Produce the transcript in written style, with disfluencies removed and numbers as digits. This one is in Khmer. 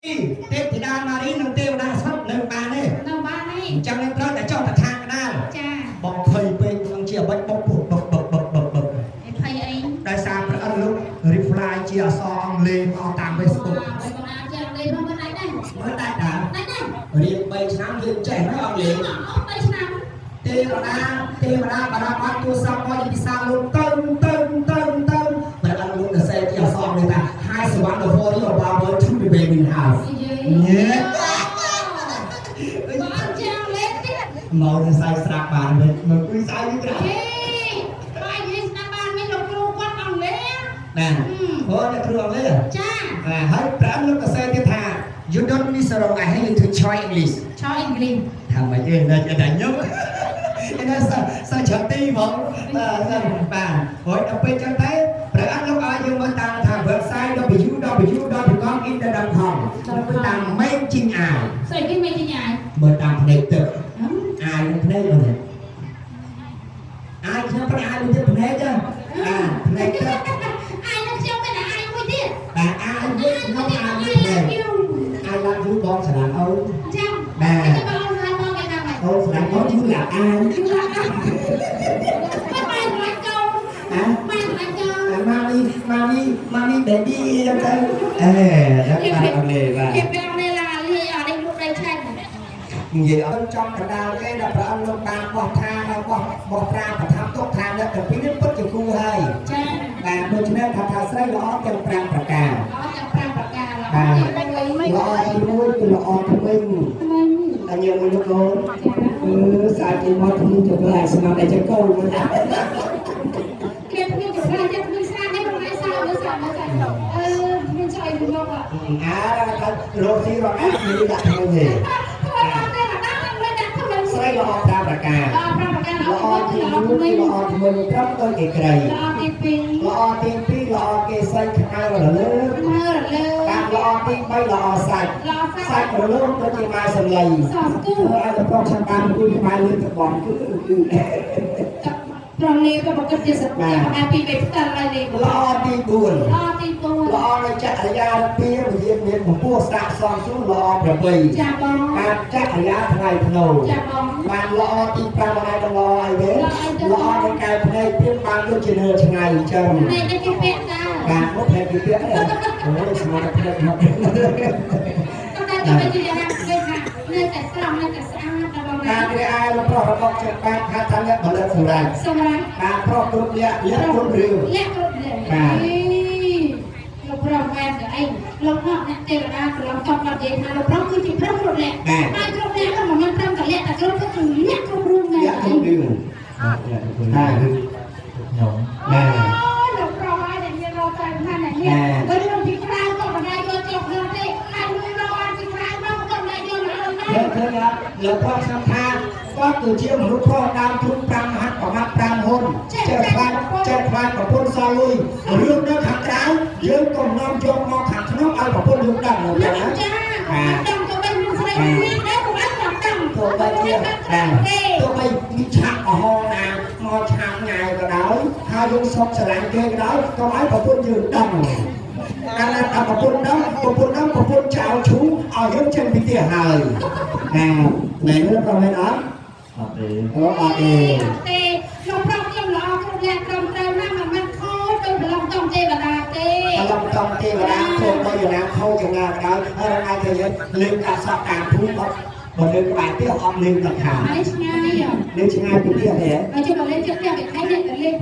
ទេពធីតាម៉ារីនិងទេវតាស្រុកនៅបានទេនៅបានទេអញ្ចឹងនឹងត្រូវតែចោះតថាកដាលចាបងភ័យពេកនឹងជាអ្វីបុកពុះបុកឯភ័យអីដោយសារព្រះអិនលោក reply ជាអក្សរអង់គ្លេសមកតាម Facebook បងអាចជាអង់គ្លេសមកមិនដាច់ដែរមិនដាច់ដែររៀន3ឆ្នាំយើងចេះហើយអង់គ្លេស3ឆ្នាំទេវតាបារាមអត់ទូរស័ព្ទមកពីសាលោកទៅព្រះអិនលោកទៅសេជាអក្សរនេះថា Hi Savannah the body of our world to be baby house ញ៉េបងចាំលេខទៀតមកនឹងសាយស្រាប់បានវិញមកគួយសាយវិញក្រៅបាយនិយាយស្ដាប់បានវិញលោកគ្រូគាត់អង់គ្លេសណាអូអ្នកគ្រូអង់គ្លេសចាហើយប្រាំលោកក៏សេទៀតថា You don't miss wrong I have to try English ថាម៉េចទេតែខ្ញុំឯណាសាច់ទីមកបាទហើយដល់ពេលចឹងទៅព្រះអង្គលោកឲ្យយើងមើលតាមថា website www.internet.com តាម making eye ស្អីគេ making eye មើលតាមភ្នែកទឹកអាយភ្នែកហ្នឹងអាយខ្ញុំប្រហែលទៅភ្នែកចាភ្នែកទឹកអាយនឹងខ្ញុំទៅអាយមួយទៀតបាទអាយមួយខ្ញុំអាយមួយទៀតអាយឡើងយូរបងស្រានអូនចាំបាទអូស្ដាប់មកយូរឡាអាយម៉ាមី baby ចឹងទៅយ៉ាងណាអត់លេបាទគេពេលនេះឡាលីអត់នេះលោកដៃឆាច់និយាយអត់ចំកណ្ដាលគេដល់ព្រះអង្គលោកបានបោះថាហើយបោះប្រាប្រថាទុកថាអ្នកទាំងពីរនេះពិតជាគូហើយចា៎បាទដូច្នេះថាស្រីល្អទាំង5ប្រការបាទល្អទី1គឺល្អថ្មីតែញោមលោកកូនសាច់មកធ្ងន់ទៅហើយស្មារតីចកូនមិនដែរគេធ្ងន់ទៅហើយចិត្តមានស្នាដៃក្នុងឯសាមើលសាមានចៃលោកថារកស៊ីរកអាមានដាក់ធ្វើទេស្រីល្អ5ប្រការល្អទី1ល្អថ្មីត្រឹមទៅគេក្រៃល្អទី2ល្អគេស្រីខៅរលើបាទល្អទី3ល្អសាច់រលើទៅជាម៉ែសំឡីឲ្យតែប្រុសចាំបានគូក្បែរលឿនតបងគឺប្រងនេះក៏ប្រកបជាសត្វអាពីពេលផ្ទាល់ហើយនេះល្អទី4ល្អនៅចក្រយាពីមានពពោះស្ដាប់សំសួរល្អ8ចាបងបានចក្រយាថ្ងៃធ្នូចាបងបានល្អទី5ហើយល្អអីទេល្អនៅកែភ្នែកទៀតបានដូចជានៅឆ្ងាយចឹងនេះគេពាក់តាបាទមកភ្នែកគេពាក់អូស្មារតីភ្នែកមកតែទៅជាយ៉ាងគេថានៅតែស្រស់នៅតែស្អាតដល់បងការវាអាយប្រុសរបស់ចិត្តបានថាថាអ្នកផលិតសម្រាប់បាទប្រុសគ្រប់លក្ខគ្រប់រឿងបាទលោកប្រុសមែនតែអីលោកហត់អ្នកទេវតាប្រឡងចង់ដល់និយាយថាលោកប្រុសគឺជាប្រុសគ្រប់លក្ខបាទគ្រប់លក្ខក៏មិនត្រឹមតែលក្ខតែគ្រប់ទៅគឺលក្ខគ្រប់រឿងដែរអីបាទខ្ញុំបាទលោកប្រុសហើយដែលមានរកតែថាអ្នកនេះបើរឿងពីក្រៅក៏មិនដែរយកចុះក្នុងទេហើយរឿងរកពីក្រៅមកក៏មិនដែរយកមកលើឃើញលោកប្រុសសំថាគាត់គឺជាមនុស្សប្រុសដើមទុន5មហាប្រមាណ5ហ៊ុនចេះខ្លាចប្រពន្ធសល់លុយរឿងនៅខាងក្រៅយើងក៏នាំយកមកខាងក្នុងឲ្យប្រពន្ធយើងដឹងចា៎ដឹងទៅវិញស្រីមានដែរក៏អាចដឹងទៅបីជាទៅបីមានឆាក់អហរណាមកឆាក់ញ៉ាយក៏ដោយហើយយើងសុកស្រឡាញ់គេក៏ដោយកុំឲ្យប្រពន្ធយើងដឹងកាលណាប្រពន្ធដឹងប្រពន្ធចោលឈូឲ្យយើងចេញពីផ្ទះហើយណែនេះក៏មិនអត់អត់ទេលោកប្រុសខ្ញុំល្អគ្រប់យ៉ាងត្រឹមត្រូវណាស់មិនមែនខូចទៅប្រឡងចំទេវតាទេប្រឡងចំទេវតាខូចទៅយ៉ាងណាខូចយ៉ាងណាក៏ដោយហើយថ្ងៃទៅយើងលេងការសក់ការភូមិបើនៅក្បែរផ្ទះអត់លេងទឹកខាហើយឆ្ងាយលេងឆ្ងាយពីផ្ទះទេហើយជិះមកលេងជិះផ្ទះគេថៃលេង